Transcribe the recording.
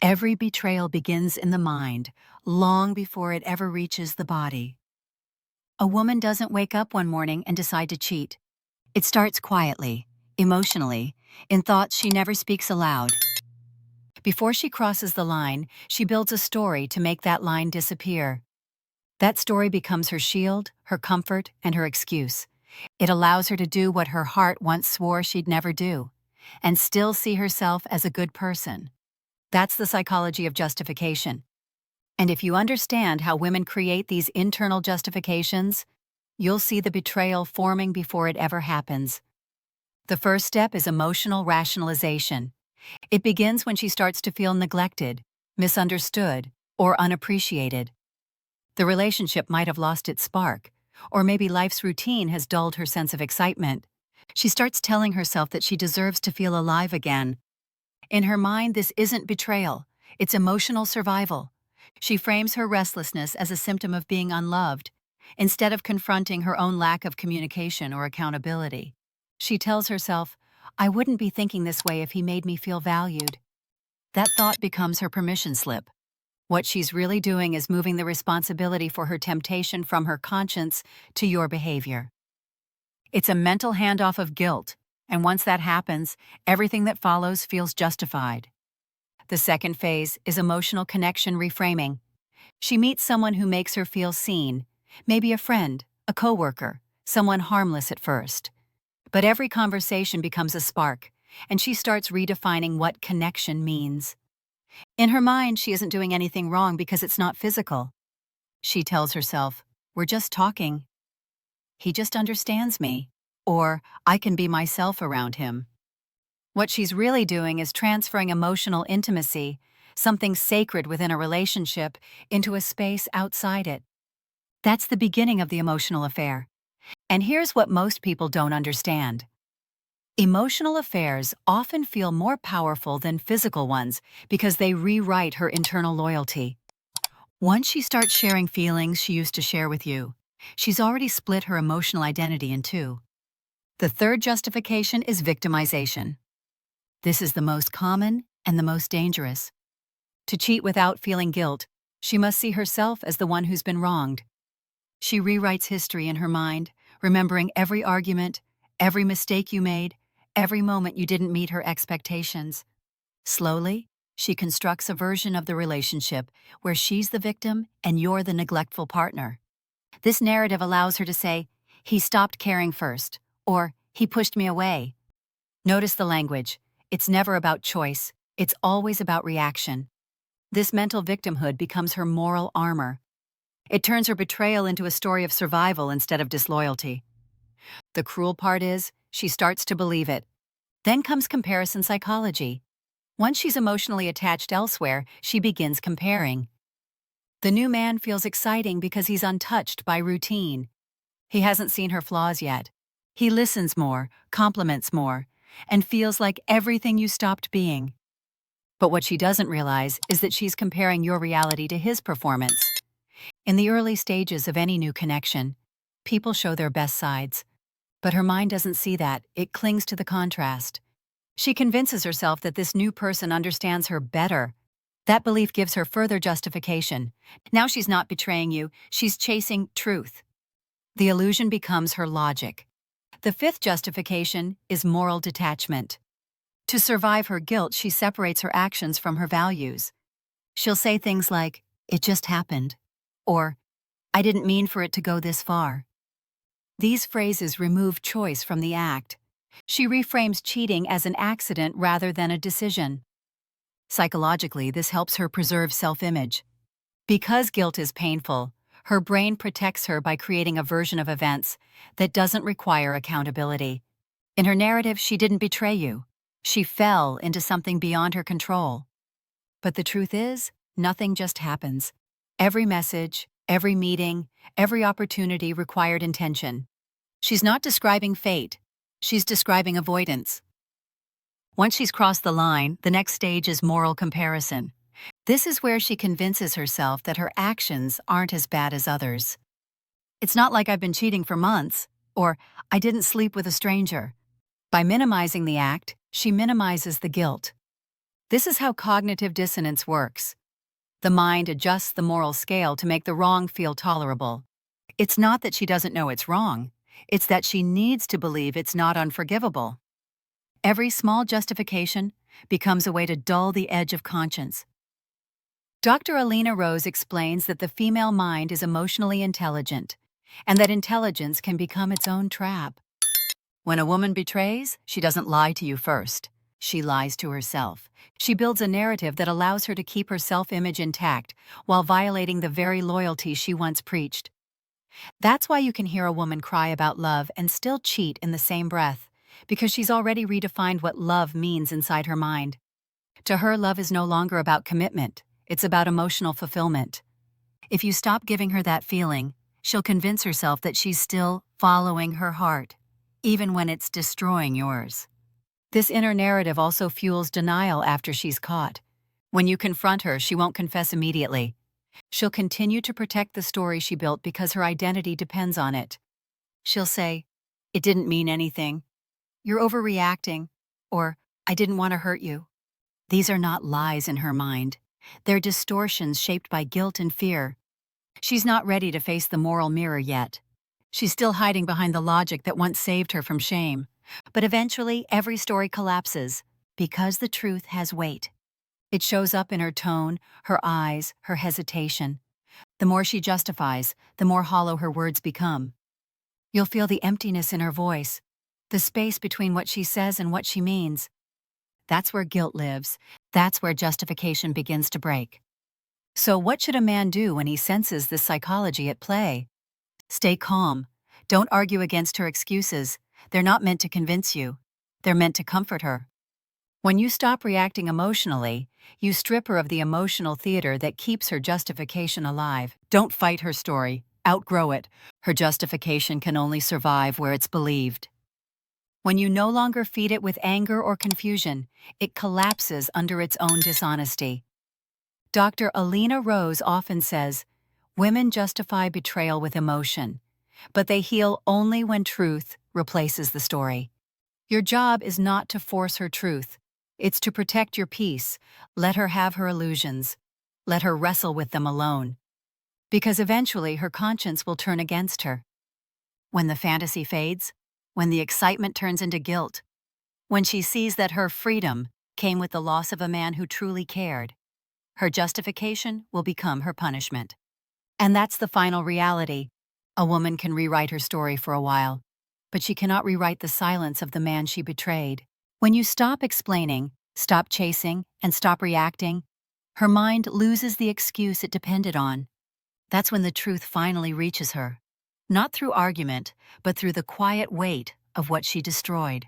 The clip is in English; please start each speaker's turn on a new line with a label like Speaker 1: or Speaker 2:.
Speaker 1: Every betrayal begins in the mind, long before it ever reaches the body. A woman doesn't wake up one morning and decide to cheat. It starts quietly, emotionally, in thoughts she never speaks aloud. Before she crosses the line, she builds a story to make that line disappear. That story becomes her shield, her comfort, and her excuse. It allows her to do what her heart once swore she'd never do, and still see herself as a good person. That's the psychology of justification. And if you understand how women create these internal justifications, you'll see the betrayal forming before it ever happens. The first step is emotional rationalization. It begins when she starts to feel neglected, misunderstood, or unappreciated. The relationship might have lost its spark, or maybe life's routine has dulled her sense of excitement. She starts telling herself that she deserves to feel alive again. In her mind, this isn't betrayal, it's emotional survival. She frames her restlessness as a symptom of being unloved, instead of confronting her own lack of communication or accountability. She tells herself, "I wouldn't be thinking this way if he made me feel valued." That thought becomes her permission slip. What she's really doing is moving the responsibility for her temptation from her conscience to your behavior. It's a mental handoff of guilt, and once that happens, everything that follows feels justified. The second phase is emotional connection reframing. She meets someone who makes her feel seen, maybe a friend, a coworker, someone harmless at first. But every conversation becomes a spark, and she starts redefining what connection means. In her mind, she isn't doing anything wrong because it's not physical. She tells herself, "We're just talking. He just understands me," or "I can be myself around him." What she's really doing is transferring emotional intimacy, something sacred within a relationship, into a space outside it. That's the beginning of the emotional affair. And here's what most people don't understand. Emotional affairs often feel more powerful than physical ones because they rewrite her internal loyalty. Once she starts sharing feelings she used to share with you, she's already split her emotional identity in two. The third justification is victimization. This is the most common and the most dangerous. To cheat without feeling guilt, she must see herself as the one who's been wronged. She rewrites history in her mind, remembering every argument, every mistake you made, every moment you didn't meet her expectations. Slowly, she constructs a version of the relationship where she's the victim and you're the neglectful partner. This narrative allows her to say, "He stopped caring first," or "He pushed me away." Notice the language. It's never about choice. It's always about reaction. This mental victimhood becomes her moral armor. It turns her betrayal into a story of survival instead of disloyalty. The cruel part is, she starts to believe it. Then comes comparison psychology. Once she's emotionally attached elsewhere, she begins comparing. The new man feels exciting because he's untouched by routine. He hasn't seen her flaws yet. He listens more, compliments more, and feels like everything you stopped being. But what she doesn't realize is that she's comparing your reality to his performance. In the early stages of any new connection, people show their best sides. But her mind doesn't see that, it clings to the contrast. She convinces herself that this new person understands her better. That belief gives her further justification. Now she's not betraying you, she's chasing truth. The illusion becomes her logic. The fifth justification is moral detachment. To survive her guilt, she separates her actions from her values. She'll say things like, "It just happened," or "I didn't mean for it to go this far." These phrases remove choice from the act. She reframes cheating as an accident rather than a decision. Psychologically, this helps her preserve self-image. Because guilt is painful, her brain protects her by creating a version of events that doesn't require accountability. In her narrative, she didn't betray you. She fell into something beyond her control. But the truth is, nothing just happens. Every message, every meeting, every opportunity required intention. She's not describing fate. She's describing avoidance. Once she's crossed the line, the next stage is moral comparison. This is where she convinces herself that her actions aren't as bad as others. "It's not like I've been cheating for months," or "I didn't sleep with a stranger." By minimizing the act, she minimizes the guilt. This is how cognitive dissonance works. The mind adjusts the moral scale to make the wrong feel tolerable. It's not that she doesn't know it's wrong, it's that she needs to believe it's not unforgivable. Every small justification becomes a way to dull the edge of conscience. Dr. Alina Rose explains that the female mind is emotionally intelligent, and that intelligence can become its own trap. When a woman betrays, she doesn't lie to you first. She lies to herself. She builds a narrative that allows her to keep her self-image intact while violating the very loyalty she once preached. That's why you can hear a woman cry about love and still cheat in the same breath, because she's already redefined what love means inside her mind. To her, love is no longer about commitment. It's about emotional fulfillment. If you stop giving her that feeling, she'll convince herself that she's still following her heart, even when it's destroying yours. This inner narrative also fuels denial after she's caught. When you confront her, she won't confess immediately. She'll continue to protect the story she built because her identity depends on it. She'll say, "It didn't mean anything," "You're overreacting," or "I didn't want to hurt you." These are not lies in her mind. They're distortions shaped by guilt and fear. She's not ready to face the moral mirror yet. She's still hiding behind the logic that once saved her from shame. But eventually, every story collapses because the truth has weight. It shows up in her tone, her eyes, her hesitation. The more she justifies, the more hollow her words become. You'll feel the emptiness in her voice, the space between what she says and what she means. That's where guilt lives. That's where justification begins to break. So what should a man do when he senses this psychology at play? Stay calm. Don't argue against her excuses. They're not meant to convince you. They're meant to comfort her. When you stop reacting emotionally, you strip her of the emotional theater that keeps her justification alive. Don't fight her story. Outgrow it. Her justification can only survive where it's believed. When you no longer feed it with anger or confusion, it collapses under its own dishonesty. Dr. Alina Rose often says, "Women justify betrayal with emotion, but they heal only when truth replaces the story." Your job is not to force her truth. It's to protect your peace. Let her have her illusions. Let her wrestle with them alone. Because eventually her conscience will turn against her. When the fantasy fades, when the excitement turns into guilt, when she sees that her freedom came with the loss of a man who truly cared, her justification will become her punishment. And that's the final reality. A woman can rewrite her story for a while, but she cannot rewrite the silence of the man she betrayed. When you stop explaining, stop chasing, and stop reacting, her mind loses the excuse it depended on. That's when the truth finally reaches her. Not through argument, but through the quiet weight of what she destroyed.